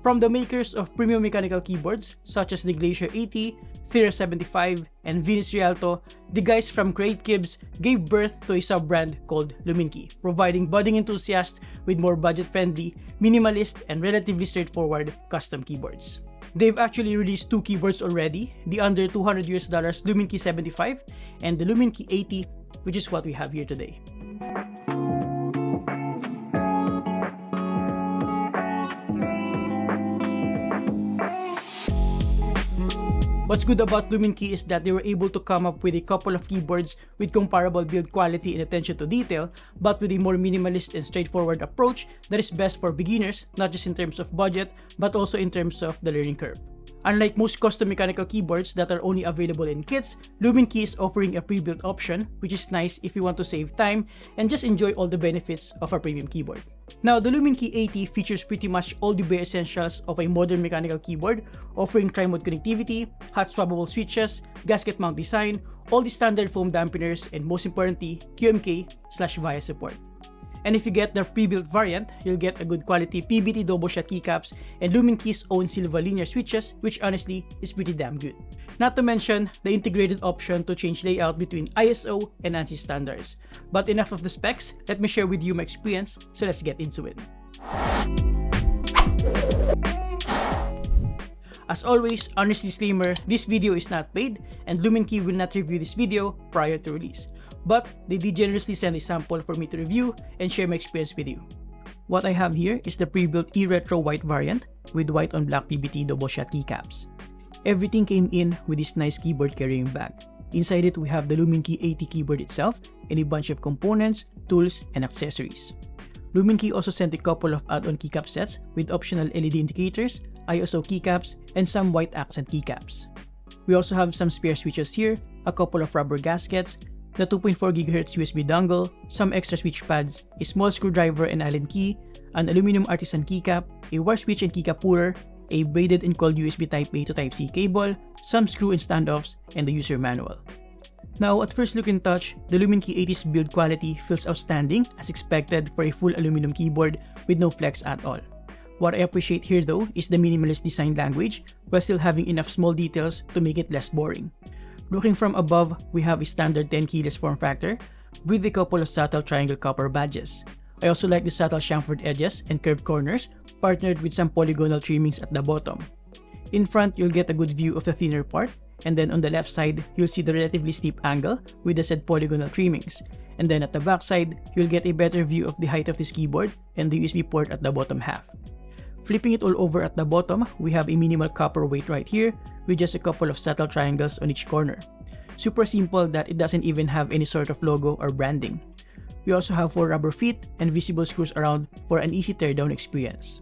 From the makers of premium mechanical keyboards such as the Luminkey80, Theater75, and Venus Rialto, the guys from Create Kibs gave birth to a sub-brand called Luminkey, providing budding enthusiasts with more budget-friendly, minimalist, and relatively straightforward custom keyboards. They've actually released two keyboards already, the under $200 Luminkey75 and the Luminkey80, which is what we have here today. What's good about Luminkey is that they were able to come up with a couple of keyboards with comparable build quality and attention to detail, but with a more minimalist and straightforward approach that is best for beginners, not just in terms of budget, but also in terms of the learning curve. Unlike most custom mechanical keyboards that are only available in kits, Luminkey is offering a pre-built option, which is nice if you want to save time and just enjoy all the benefits of a premium keyboard. Now, the Luminkey80 features pretty much all the bare essentials of a modern mechanical keyboard, offering tri-mode connectivity, hot swappable switches, gasket mount design, all the standard foam dampeners, and most importantly, QMK/VIA support. And if you get the pre-built variant, you'll get a good quality PBT double shot keycaps and Luminkey's own Silva linear switches, which honestly is pretty damn good. Not to mention the integrated option to change layout between ISO and ANSI standards. But enough of the specs, let me share with you my experience, so let's get into it. As always, honest disclaimer, this video is not paid and Luminkey will not review this video prior to release. But they did generously send a sample for me to review and share my experience with you. What I have here is the pre-built e-retro white variant with white on black PBT double shot keycaps. Everything came in with this nice keyboard carrying bag. Inside it we have the Luminkey80 keyboard itself and a bunch of components, tools, and accessories. Luminkey also sent a couple of add-on keycap sets with optional LED indicators, ISO keycaps, and some white accent keycaps. We also have some spare switches here, a couple of rubber gaskets, the 2.4 GHz USB dongle, some extra switch pads, a small screwdriver and Allen key, an aluminum artisan keycap, a wire switch and keycap puller, a braided and coiled USB Type-A to Type-C cable, some screw and standoffs, and the user manual. Now, at first look and touch, the Luminkey80's build quality feels outstanding as expected for a full aluminum keyboard with no flex at all. What I appreciate here though is the minimalist design language while still having enough small details to make it less boring. Looking from above, we have a standard 10 keyless form factor with a couple of subtle triangle copper badges. I also like the subtle chamfered edges and curved corners partnered with some polygonal trimmings at the bottom. In front, you'll get a good view of the thinner part, and then on the left side, you'll see the relatively steep angle with the said polygonal trimmings. And then at the back side, you'll get a better view of the height of this keyboard and the USB port at the bottom half. Flipping it all over at the bottom, we have a minimal copper weight right here with just a couple of subtle triangles on each corner. Super simple that it doesn't even have any sort of logo or branding. We also have 4 rubber feet and visible screws around for an easy teardown experience.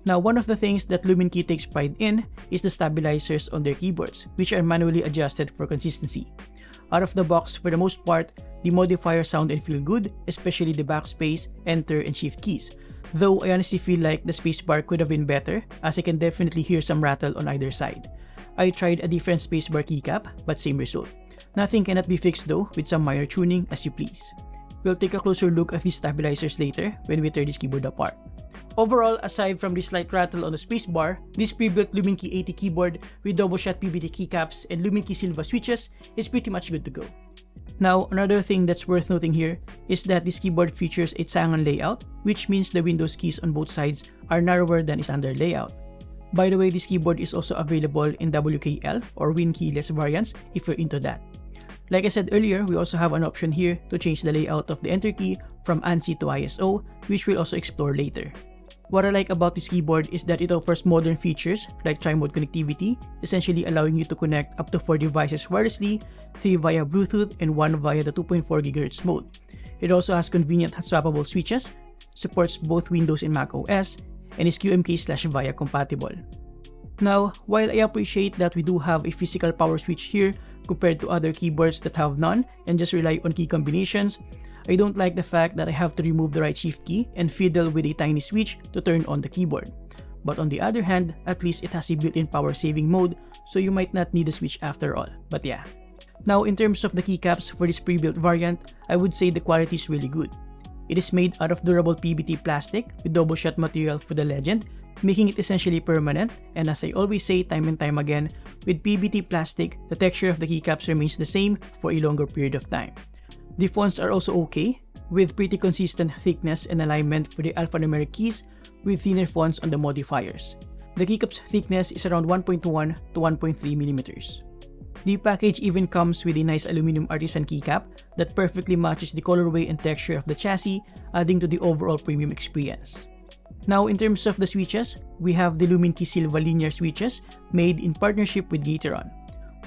Now, one of the things that Luminkey takes pride in is the stabilizers on their keyboards, which are manually adjusted for consistency. Out of the box, for the most part, the modifiers sound and feel good, especially the backspace, enter, and shift keys. Though I honestly feel like the spacebar could have been better, as I can definitely hear some rattle on either side. I tried a different spacebar keycap, but same result. Nothing cannot be fixed though, with some minor tuning as you please. We'll take a closer look at these stabilizers later when we tear this keyboard apart. Overall, aside from the slight rattle on the spacebar, this pre-built Luminkey80 keyboard with double shot PBT keycaps and Luminkey Silva switches is pretty much good to go. Now, another thing that's worth noting here is that this keyboard features a Tsangan layout, which means the Windows keys on both sides are narrower than its standard layout. By the way, this keyboard is also available in WKL or Win keyless variants if you're into that. Like I said earlier, we also have an option here to change the layout of the enter key from ANSI to ISO, which we'll also explore later. What I like about this keyboard is that it offers modern features like tri-mode connectivity, essentially allowing you to connect up to 4 devices wirelessly, 3 via Bluetooth and 1 via the 2.4 GHz mode. It also has convenient swappable switches, supports both Windows and Mac OS, and is QMK/VIA compatible. Now, while I appreciate that we do have a physical power switch here compared to other keyboards that have none and just rely on key combinations, I don't like the fact that I have to remove the right shift key and fiddle with a tiny switch to turn on the keyboard. But on the other hand, at least it has a built-in power saving mode, so you might not need a switch after all. But yeah. Now, in terms of the keycaps for this pre-built variant, I would say the quality is really good. It is made out of durable PBT plastic with double shot material for the legend, making it essentially permanent, and as I always say time and time again, with PBT plastic, the texture of the keycaps remains the same for a longer period of time. The fonts are also okay, with pretty consistent thickness and alignment for the alphanumeric keys, with thinner fonts on the modifiers. The keycap's thickness is around 1.1 to 1.3 mm. The package even comes with a nice aluminum artisan keycap that perfectly matches the colorway and texture of the chassis, adding to the overall premium experience. Now in terms of the switches, we have the Luminkey Silva linear switches made in partnership with Gateron.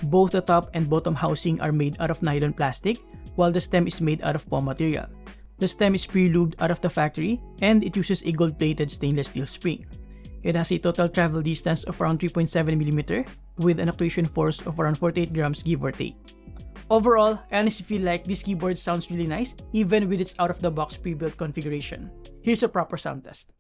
Both the top and bottom housing are made out of nylon plastic, while the stem is made out of POM material. The stem is pre-lubed out of the factory, and it uses a gold-plated stainless steel spring. It has a total travel distance of around 3.7 mm, with an actuation force of around 48 grams give or take. Overall, I honestly feel like this keyboard sounds really nice, even with its out-of-the-box pre-built configuration. Here's a proper sound test.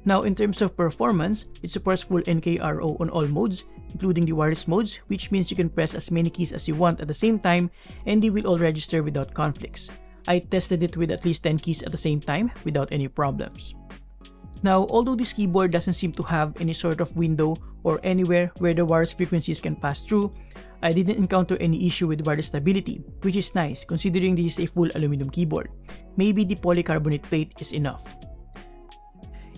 Now in terms of performance, it supports full NKRO on all modes, including the wireless modes, which means you can press as many keys as you want at the same time and they will all register without conflicts. I tested it with at least 10 keys at the same time without any problems. Now, although this keyboard doesn't seem to have any sort of window or anywhere where the wireless frequencies can pass through, I didn't encounter any issue with wireless stability, which is nice considering this is a full aluminum keyboard. Maybe the polycarbonate plate is enough.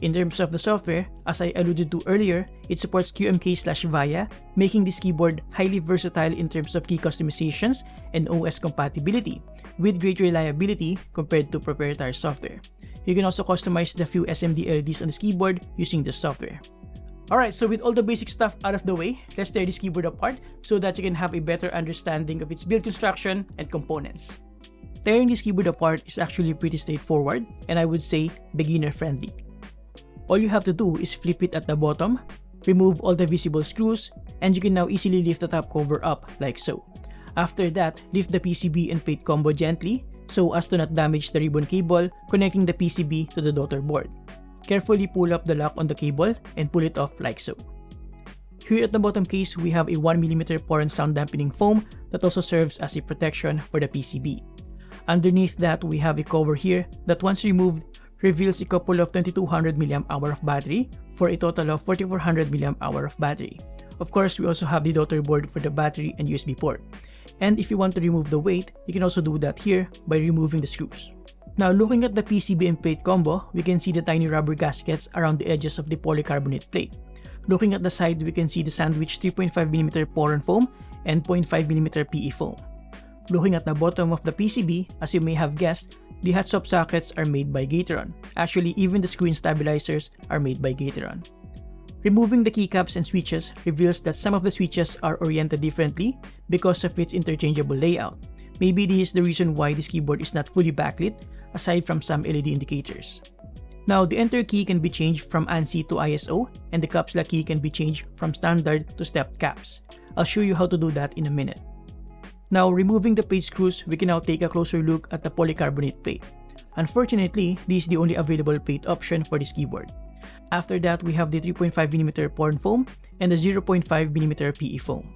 In terms of the software, as I alluded to earlier, it supports QMK/VIA, making this keyboard highly versatile in terms of key customizations and OS compatibility, with great reliability compared to proprietary software. You can also customize the few SMD LEDs on this keyboard using this software. Alright, so with all the basic stuff out of the way, let's tear this keyboard apart so that you can have a better understanding of its build construction and components. Tearing this keyboard apart is actually pretty straightforward and I would say beginner friendly. All you have to do is flip it at the bottom, remove all the visible screws, and you can now easily lift the top cover up like so. After that, lift the PCB and plate combo gently so as to not damage the ribbon cable connecting the PCB to the daughter board. Carefully pull up the lock on the cable and pull it off like so. Here at the bottom case, we have a 1mm pore and sound dampening foam that also serves as a protection for the PCB. Underneath that, we have a cover here that once removed reveals a couple of 2200 mAh of battery for a total of 4400 mAh of battery. Of course, we also have the daughter board for the battery and USB port. And if you want to remove the weight, you can also do that here by removing the screws. Now looking at the PCB and plate combo, we can see the tiny rubber gaskets around the edges of the polycarbonate plate. Looking at the side, we can see the sandwich 3.5mm pore and foam and 0.5mm PE foam. Looking at the bottom of the PCB, as you may have guessed, the hot swap sockets are made by Gateron. Actually, even the screen stabilizers are made by Gateron. Removing the keycaps and switches reveals that some of the switches are oriented differently because of its interchangeable layout. Maybe this is the reason why this keyboard is not fully backlit, aside from some LED indicators. Now, the enter key can be changed from ANSI to ISO, and the caps lock key can be changed from standard to stepped caps. I'll show you how to do that in a minute. Now, removing the plate screws, we can now take a closer look at the polycarbonate plate. Unfortunately, this is the only available plate option for this keyboard. After that, we have the 3.5mm porn foam and the 0.5mm PE foam.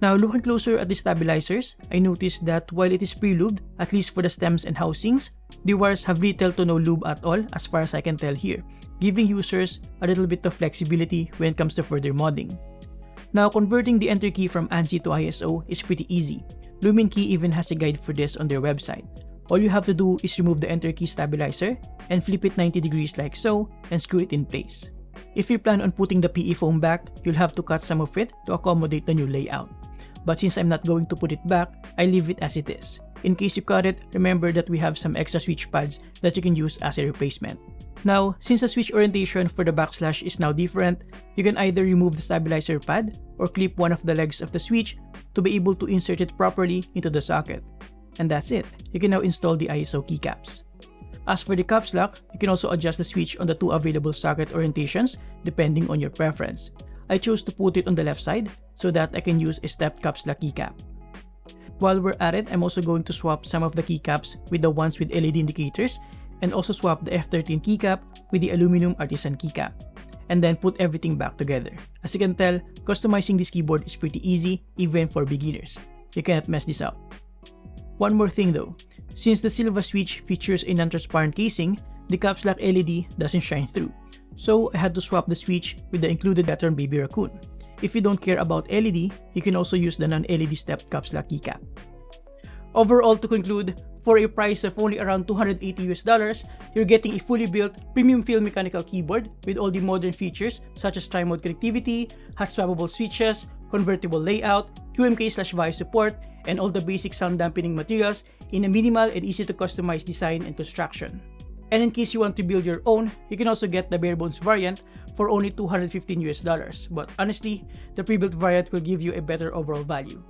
Now, looking closer at the stabilizers, I noticed that while it is pre-lubed, at least for the stems and housings, the wires have little to no lube at all as far as I can tell here, giving users a little bit of flexibility when it comes to further modding. Now, converting the enter key from ANSI to ISO is pretty easy. Luminkey even has a guide for this on their website. All you have to do is remove the enter key stabilizer and flip it 90 degrees like so and screw it in place. If you plan on putting the PE foam back, you'll have to cut some of it to accommodate the new layout. But since I'm not going to put it back, I leave it as it is. In case you cut it, remember that we have some extra switch pads that you can use as a replacement. Now, since the switch orientation for the backslash is now different, you can either remove the stabilizer pad or clip one of the legs of the switch to be able to insert it properly into the socket. And that's it. You can now install the ISO keycaps. As for the caps lock, you can also adjust the switch on the two available socket orientations depending on your preference. I chose to put it on the left side so that I can use a stepped caps lock keycap. While we're at it, I'm also going to swap some of the keycaps with the ones with LED indicators and also swap the F13 keycap with the aluminum artisan keycap, and then put everything back together. As you can tell, customizing this keyboard is pretty easy even for beginners. You cannot mess this up. One more thing though, since the Silva switch features a non-transparent casing, the caps lock LED doesn't shine through. So I had to swap the switch with the included Veteran Baby Raccoon. If you don't care about LED, you can also use the non-LED stepped caps lock keycap. Overall, to conclude, for a price of only around $280, you're getting a fully built premium feel mechanical keyboard with all the modern features such as tri-mode connectivity, hot swappable switches, convertible layout, QMK/VAIO support, and all the basic sound dampening materials in a minimal and easy to customize design and construction. And in case you want to build your own, you can also get the bare bones variant for only $215, but honestly, the pre-built variant will give you a better overall value.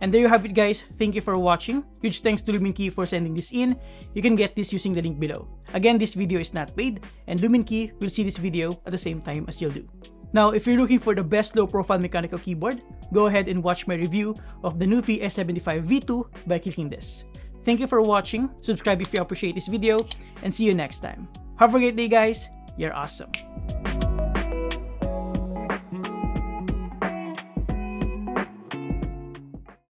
And there you have it guys, thank you for watching. Huge thanks to Luminkey for sending this in. You can get this using the link below. Again, this video is not paid, and Luminkey will see this video at the same time as you'll do. Now, if you're looking for the best low-profile mechanical keyboard, go ahead and watch my review of the Luminkey S75 V2 by clicking this. Thank you for watching, subscribe if you appreciate this video, and see you next time. Have a great day guys, you're awesome.